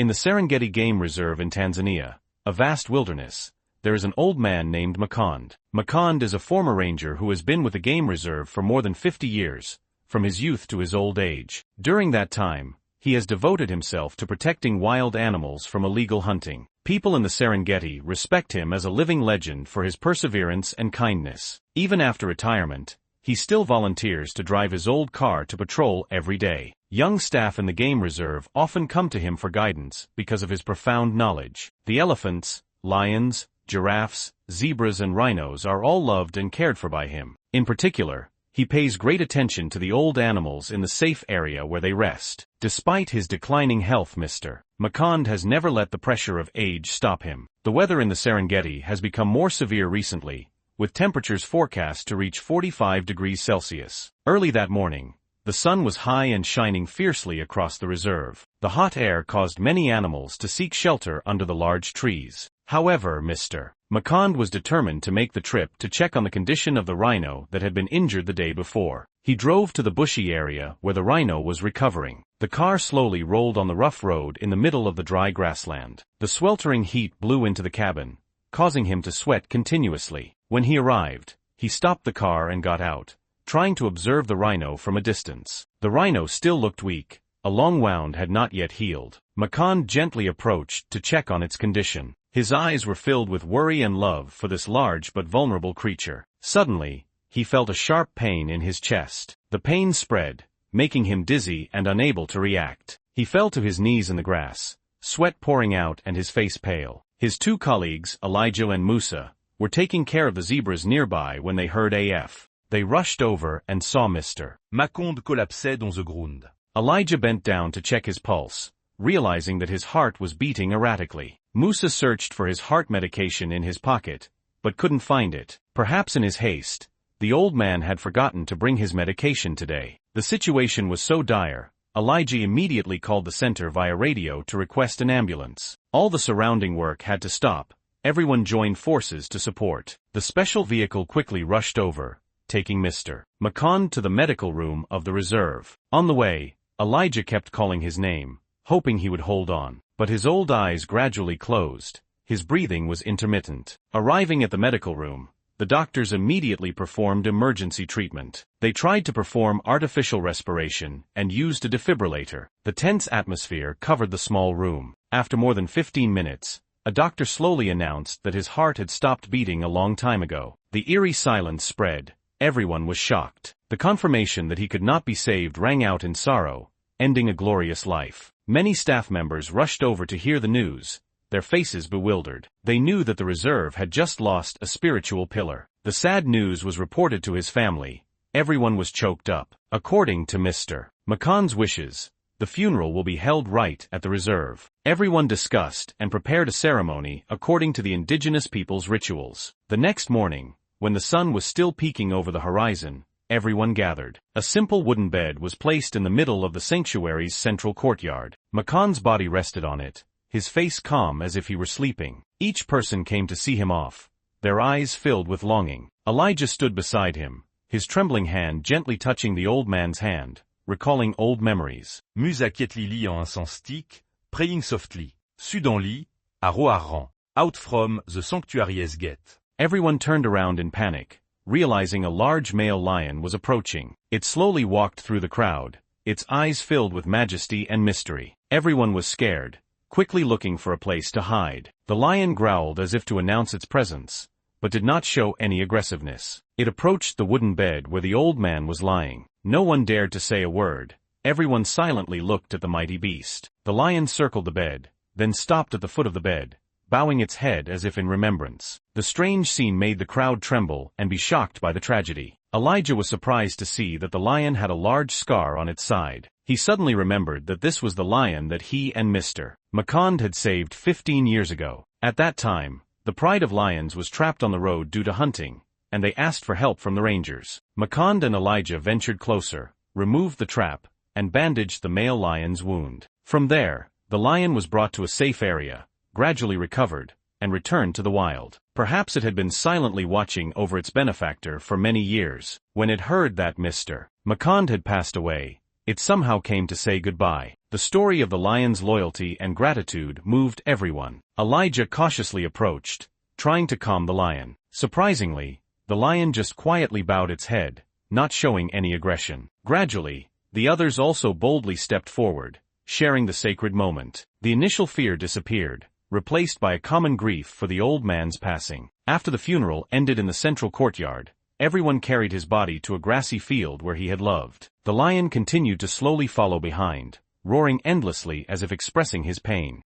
In the Serengeti Game Reserve in Tanzania, a vast wilderness, there is an old man named Makonde. Makonde is a former ranger who has been with the game reserve for more than 50 years, from his youth to his old age. During that time, he has devoted himself to protecting wild animals from illegal hunting. People in the Serengeti respect him as a living legend for his perseverance and kindness. Even after retirement, he still volunteers to drive his old car to patrol every day. Young staff in the game reserve often come to him for guidance because of his profound knowledge. The elephants, lions, giraffes, zebras and rhinos are all loved and cared for by him. In particular, he pays great attention to the old animals in the safe area where they rest. Despite his declining health, Mr. Makonde has never let the pressure of age stop him. The weather in the Serengeti has become more severe recently, with temperatures forecast to reach 45 degrees Celsius. Early that morning, the sun was high and shining fiercely across the reserve. The hot air caused many animals to seek shelter under the large trees. However, Mr. Makonde was determined to make the trip to check on the condition of the rhino that had been injured the day before. He drove to the bushy area where the rhino was recovering. The car slowly rolled on the rough road in the middle of the dry grassland. The sweltering heat blew into the cabin, causing him to sweat continuously. When he arrived, he stopped the car and got out, trying to observe the rhino from a distance. The rhino still looked weak. A long wound had not yet healed. Makonde gently approached to check on its condition. His eyes were filled with worry and love for this large but vulnerable creature. Suddenly, he felt a sharp pain in his chest. The pain spread, making him dizzy and unable to react. He fell to his knees in the grass, sweat pouring out and his face pale. His two colleagues, Elijah and Musa, were taking care of the zebras nearby when they heard AF. They rushed over and saw Mr. Makonde collapsait dans the ground. Elijah bent down to check his pulse, realizing that his heart was beating erratically. Musa searched for his heart medication in his pocket, but couldn't find it. Perhaps in his haste, the old man had forgotten to bring his medication today. The situation was so dire, Elijah immediately called the center via radio to request an ambulance. All the surrounding work had to stop. Everyone joined forces to support. The special vehicle quickly rushed over, taking Mr. Makonde to the medical room of the reserve. On the way, Elijah kept calling his name, hoping he would hold on. But his old eyes gradually closed. His breathing was intermittent. Arriving at the medical room, the doctors immediately performed emergency treatment. They tried to perform artificial respiration and used a defibrillator. The tense atmosphere covered the small room. After more than 15 minutes, a doctor slowly announced that his heart had stopped beating a long time ago. The eerie silence spread. Everyone was shocked. The confirmation that he could not be saved rang out in sorrow, ending a glorious life. Many staff members rushed over to hear the news, their faces bewildered. They knew that the reserve had just lost a spiritual pillar. The sad news was reported to his family. Everyone was choked up. According to Mr. Makonde's wishes, the funeral will be held right at the reserve. Everyone discussed and prepared a ceremony according to the indigenous people's rituals. The next morning, when the sun was still peeking over the horizon, everyone gathered. A simple wooden bed was placed in the middle of the sanctuary's central courtyard. Makonde's body rested on it, his face calm as if he were sleeping. Each person came to see him off, their eyes filled with longing. Elijah stood beside him, his trembling hand gently touching the old man's hand, recalling old memories. Musa quiette Lily en un sans stick, praying softly. Sudan lit, à Roaran, out from the sanctuary's gate. Everyone turned around in panic, realizing a large male lion was approaching. It slowly walked through the crowd, its eyes filled with majesty and mystery. Everyone was scared, quickly looking for a place to hide. The lion growled as if to announce its presence, but did not show any aggressiveness. It approached the wooden bed where the old man was lying. No one dared to say a word. Everyone silently looked at the mighty beast. The lion circled the bed, then stopped at the foot of the bed, bowing its head as if in remembrance. The strange scene made the crowd tremble and be shocked by the tragedy. Elijah was surprised to see that the lion had a large scar on its side. He suddenly remembered that this was the lion that he and Mr. Makonde had saved 15 years ago. At that time, the pride of lions was trapped on the road due to hunting, and they asked for help from the rangers. Makonde and Elijah ventured closer, removed the trap, and bandaged the male lion's wound. From there, the lion was brought to a safe area, gradually recovered, and returned to the wild. Perhaps it had been silently watching over its benefactor for many years. When it heard that Mr. Makonde had passed away, it somehow came to say goodbye. The story of the lion's loyalty and gratitude moved everyone. Elijah cautiously approached, trying to calm the lion. Surprisingly, the lion just quietly bowed its head, not showing any aggression. Gradually, the others also boldly stepped forward, sharing the sacred moment. The initial fear disappeared, replaced by a common grief for the old man's passing. After the funeral ended in the central courtyard, everyone carried his body to a grassy field where he had loved. The lion continued to slowly follow behind, roaring endlessly as if expressing his pain.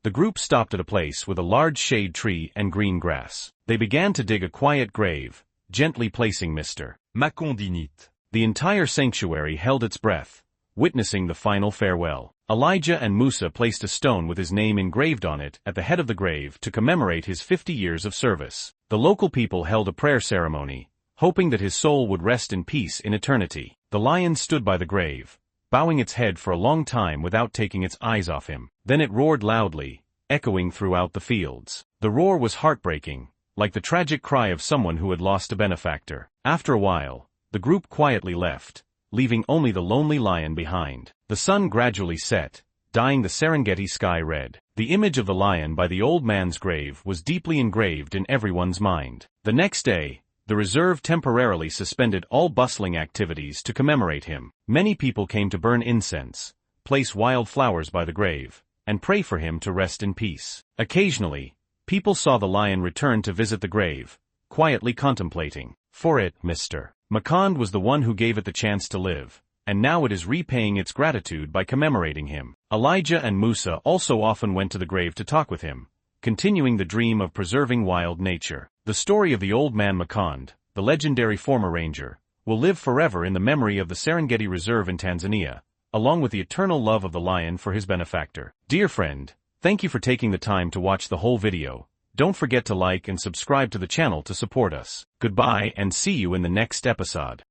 The group stopped at a place with a large shade tree and green grass. They began to dig a quiet grave, gently placing Mr. Makonde in it. The entire sanctuary held its breath, witnessing the final farewell. Elijah and Musa placed a stone with his name engraved on it at the head of the grave to commemorate his 50 years of service. The local people held a prayer ceremony, hoping that his soul would rest in peace in eternity. The lion stood by the grave, bowing its head for a long time without taking its eyes off him. Then it roared loudly, echoing throughout the fields. The roar was heartbreaking, like the tragic cry of someone who had lost a benefactor. After a while, the group quietly left, leaving only the lonely lion behind. The sun gradually set, dyeing the Serengeti sky red. The image of the lion by the old man's grave was deeply engraved in everyone's mind. The next day, the reserve temporarily suspended all bustling activities to commemorate him. Many people came to burn incense, place wild flowers by the grave, and pray for him to rest in peace. Occasionally, people saw the lion return to visit the grave, quietly contemplating. For it, Mr. Makonde was the one who gave it the chance to live, and now it is repaying its gratitude by commemorating him. Elijah and Musa also often went to the grave to talk with him, continuing the dream of preserving wild nature. The story of the old man Makonde, the legendary former ranger, will live forever in the memory of the Serengeti Reserve in Tanzania, along with the eternal love of the lion for his benefactor. Dear friend, thank you for taking the time to watch the whole video. Don't forget to like and subscribe to the channel to support us. Goodbye and see you in the next episode.